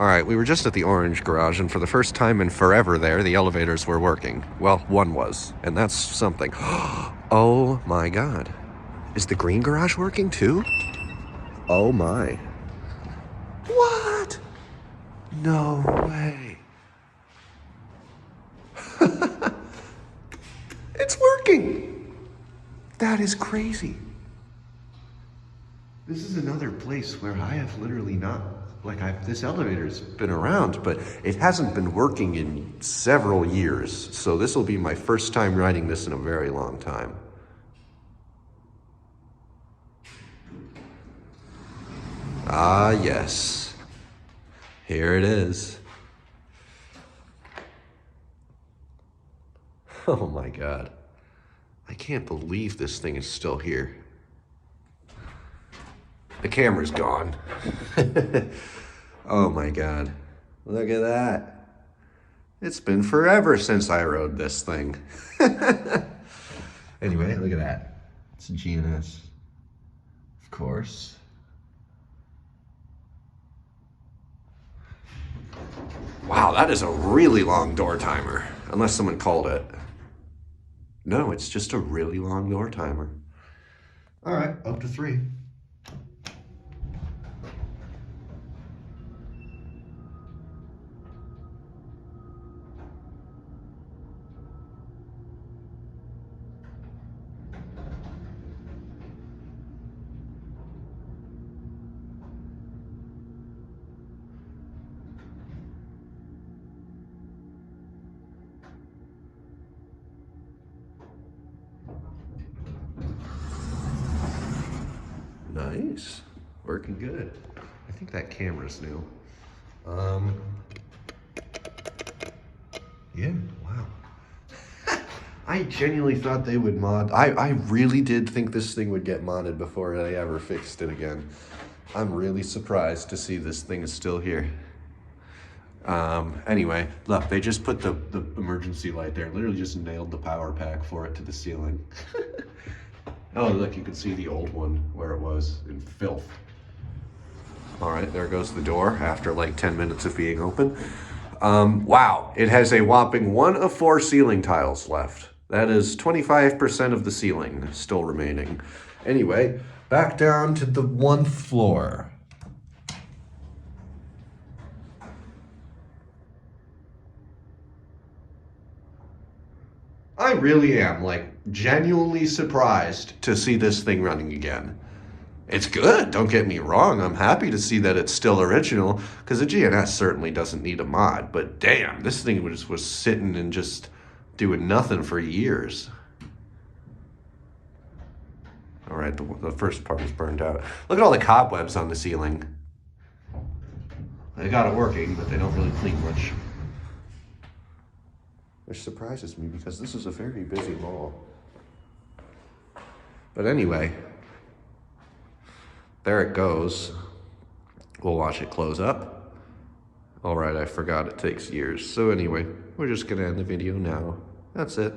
All right, we were just at the orange garage, and for the first time in forever there, the elevators were working. Well, one was, and that's something. Oh my God. Is the green garage working too? Oh my. What? No way. It's working. That is crazy. This is another place where I have literally not, this elevator's been around, but it hasn't been working in several years. So this will be my first time riding this in a very long time. Ah, yes. Here it is. Oh my God. I can't believe this thing is still here. The camera's gone. Oh my God. Look at that. It's been forever since I rode this thing. Anyway, look at that. It's a GNS. Of course. Wow, that is a really long door timer. Unless someone called it. No, it's just a really long door timer. All right, up to 3. Nice, working good. I think that camera's new. Yeah, wow. I genuinely thought they would mod. I really did think this thing would get modded before they ever fixed it again. I'm really surprised to see this thing is still here. Anyway, look, they just put the emergency light there. Literally just nailed the power pack for it to the ceiling. Oh, look, you can see the old one where it was in filth. All right, there goes the door after like 10 minutes of being open. Wow, it has a whopping 1 of 4 ceiling tiles left. That is 25% of the ceiling still remaining. Anyway, back down to the 1st floor. I really am, genuinely surprised to see this thing running again. It's good, don't get me wrong. I'm happy to see that it's still original, because the GNS certainly doesn't need a mod, but damn, this thing was sitting and just doing nothing for years. All right, the first part is burned out. Look at all the cobwebs on the ceiling. They got it working, but they don't really clean much. Which surprises me because this is a very busy mall. But anyway, there it goes. We'll watch it close up. All right, I forgot it takes years. So anyway, we're just gonna end the video now. That's it.